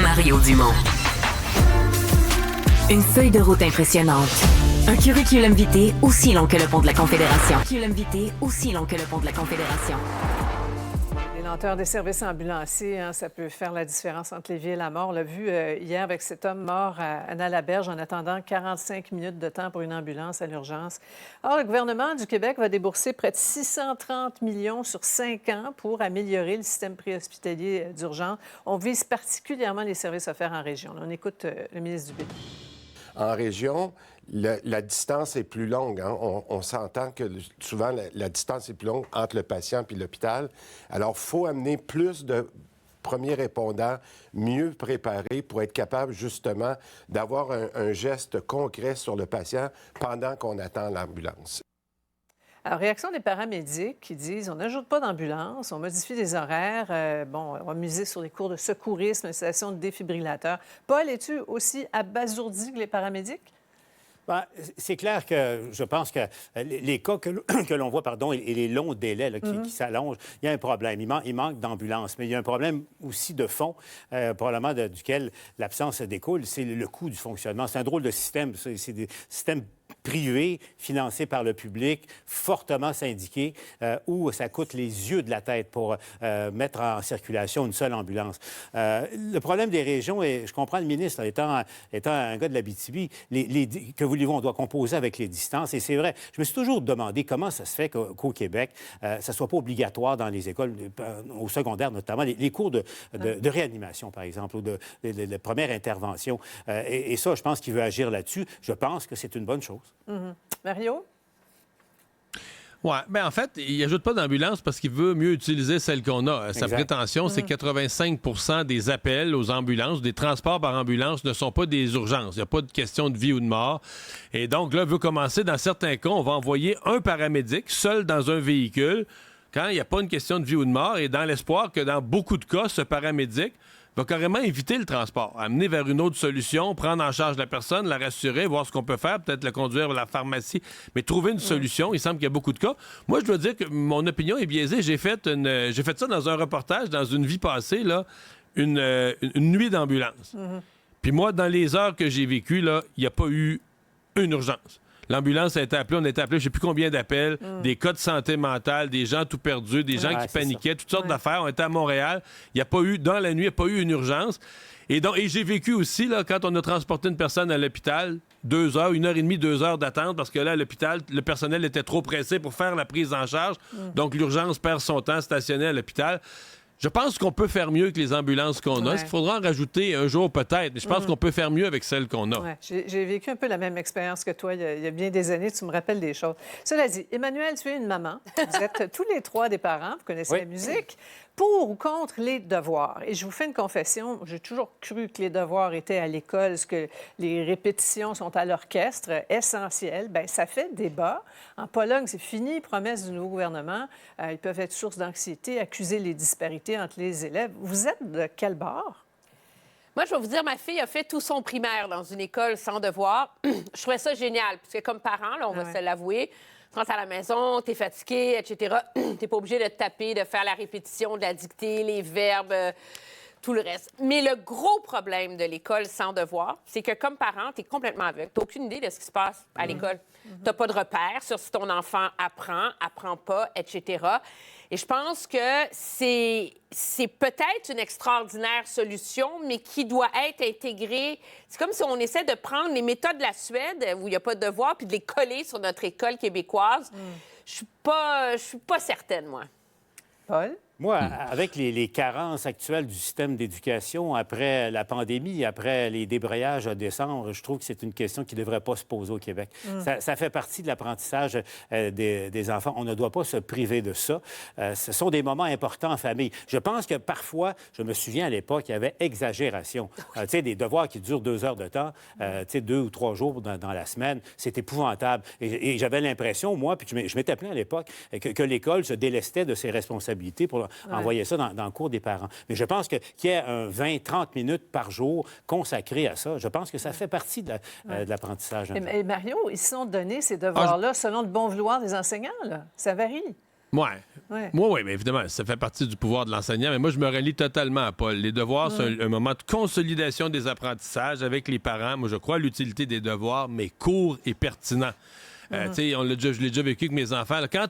Mario Dumont. Une feuille de route impressionnante. Un curriculum vitae aussi long que le pont de la Confédération. Les lenteurs des services ambulanciers, ça peut faire la différence entre les vies et la mort. On l'a vu hier avec cet homme mort à Anna-la-Berge en attendant 45 minutes de temps pour une ambulance à l'urgence. Or, le gouvernement du Québec va débourser près de 630 millions sur 5 ans pour améliorer le système préhospitalier d'urgence. On vise particulièrement les services offerts en région. On écoute le ministre Dubé. En région, la distance est plus longue. Hein? On s'entend que souvent, la distance est plus longue entre le patient et l'hôpital. Alors, il faut amener plus de premiers répondants mieux préparés pour être capable, justement, d'avoir un geste concret sur le patient pendant qu'on attend l'ambulance. Alors, réaction des paramédics qui disent on n'ajoute pas d'ambulance, on modifie les horaires, on va miser sur les cours de secourisme, installation de défibrillateurs. Paul, es-tu aussi abasourdi que les paramédics? Bien, c'est clair que je pense que les cas que l'on voit, et les longs délais là, qui s'allongent, il y a un problème. Il manque d'ambulances, mais il y a un problème aussi de fond, probablement duquel l'absence découle, c'est le coût du fonctionnement. C'est un drôle de système. C'est des systèmes privés, financés par le public, fortement syndiqués, où ça coûte les yeux de la tête pour mettre en circulation une seule ambulance. Le problème des régions, et je comprends le ministre, étant un gars de l'Abitibi, que voulez-vous, on doit composer avec les distances. Et c'est vrai, je me suis toujours demandé comment ça se fait qu'au Québec, ça ne soit pas obligatoire dans les écoles, au secondaire notamment, les cours de réanimation, par exemple, ou de première intervention. Et ça, je pense qu'il veut agir là-dessus. Je pense que c'est une bonne chose. Mario? Oui, bien en fait, il n'ajoute pas d'ambulance parce qu'il veut mieux utiliser celle qu'on a. Sa prétention, c'est que 85 des appels aux ambulances, des transports par ambulance ne sont pas des urgences. Il n'y a pas de question de vie ou de mort. Et donc là, il veut commencer, dans certains cas, on va envoyer un paramédic seul dans un véhicule quand il n'y a pas une question de vie ou de mort et dans l'espoir que dans beaucoup de cas, ce paramédic va carrément éviter le transport, amener vers une autre solution, prendre en charge la personne, la rassurer, voir ce qu'on peut faire, peut-être le conduire vers la pharmacie, mais trouver une solution. Il semble qu'il y a beaucoup de cas. Moi, je dois dire que mon opinion est biaisée. J'ai fait ça dans un reportage, dans une vie passée, là, une nuit d'ambulance. Puis moi, dans les heures que j'ai vécues, là, il n'y a pas eu une urgence. L'ambulance a été appelée, on a été appelé, je ne sais plus combien d'appels, des cas de santé mentale, des gens tout perdus, des gens qui paniquaient, toutes sortes d'affaires. On était à Montréal. Il n'y a pas eu, dans la nuit, il n'y a pas eu une urgence. Et j'ai vécu aussi, là, quand on a transporté une personne à l'hôpital, 2 heures, 1h30, 2 heures d'attente, parce que là, à l'hôpital, le personnel était trop pressé pour faire la prise en charge. Donc, l'urgence perd son temps stationné à l'hôpital. Je pense qu'on peut faire mieux que les ambulances qu'on a. Est-ce qu'il faudra en rajouter un jour peut-être? Mais je pense qu'on peut faire mieux avec celles qu'on a. Ouais. J'ai vécu un peu la même expérience que toi il y a bien des années. Tu me rappelles des choses. Cela dit, Emmanuel, tu es une maman. Vous êtes tous les trois des parents. Vous connaissez la musique. Pour ou contre les devoirs? Et je vous fais une confession. J'ai toujours cru que les devoirs étaient à l'école, ce que les répétitions sont à l'orchestre, essentielles. Bien, ça fait débat. En Pologne, c'est fini. Promesse du nouveau gouvernement. Ils peuvent être source d'anxiété, accuser les disparités entre les élèves. Vous êtes de quel bord? Moi, je vais vous dire, ma fille a fait tout son primaire dans une école sans devoir. Je trouvais ça génial, parce que comme parent, là, on va se l'avouer, tu rentres à la maison, t'es fatigué, etc. T'es pas obligé de te taper, de faire la répétition, de la dictée, les verbes, tout le reste. Mais le gros problème de l'école sans devoir, c'est que comme parent, t'es complètement aveugle. T'as aucune idée de ce qui se passe à l'école. T'as pas de repère sur si ton enfant apprend pas, etc. Et je pense que c'est peut-être une extraordinaire solution, mais qui doit être intégrée. C'est comme si on essaie de prendre les méthodes de la Suède, où il n'y a pas de devoir, puis de les coller sur notre école québécoise. Je suis pas certaine, moi. Paul? Moi, avec les carences actuelles du système d'éducation, après la pandémie, après les débrayages à décembre, je trouve que c'est une question qui ne devrait pas se poser au Québec. Ça fait partie de l'apprentissage des enfants. On ne doit pas se priver de ça. Ce sont des moments importants en famille. Je pense que parfois, je me souviens à l'époque, il y avait exagération. Tu sais, des devoirs qui durent 2 heures de temps, tu sais, 2 ou 3 jours dans la semaine, c'est épouvantable. Et j'avais l'impression, moi, puis je m'étais plaint à l'époque, que l'école se délestait de ses responsabilités pour envoyer ça dans le cours des parents. Mais je pense qu'il y ait 20-30 minutes par jour consacrées à ça. Je pense que ça fait partie de l'apprentissage. Et Mario, ils sont donnés, ces devoirs-là, selon le bon vouloir des enseignants, là. Ça varie. Ouais. Moi, oui, mais évidemment, ça fait partie du pouvoir de l'enseignant. Mais moi, je me relie totalement à Paul. Les devoirs, c'est un moment de consolidation des apprentissages avec les parents. Moi, je crois à l'utilité des devoirs, mais courts et pertinents. Tu sais, je l'ai déjà vécu avec mes enfants. Là, quand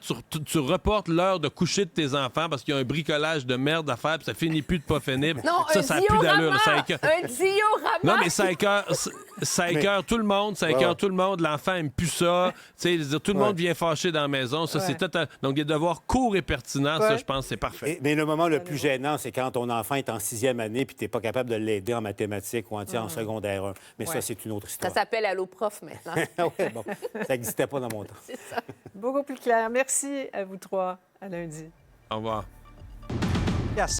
tu reportes l'heure de coucher de tes enfants parce qu'il y a un bricolage de merde à faire puis ça finit plus de pas finir, Non, ça a plus d'allure. Un diorama! Non, mais ça écœure tout le monde. Ça écœure tout le monde. L'enfant aime plus ça. Tu sais, tout le monde vient fâché dans la maison. Ça, c'est total. Donc, des devoirs courts et pertinents, ça, je pense, c'est parfait. Mais le moment le plus gênant, c'est quand ton enfant est en 6e année puis tu n'es pas capable de l'aider en mathématiques ou en secondaire 1. Mais ça, c'est une autre Ça histoire. s'appelle Allo Prof maintenant. Ouais, bon, ça n'existait pas dans mon temps. C'est ça. Beaucoup plus clair. Merci à vous trois. À lundi. Au revoir.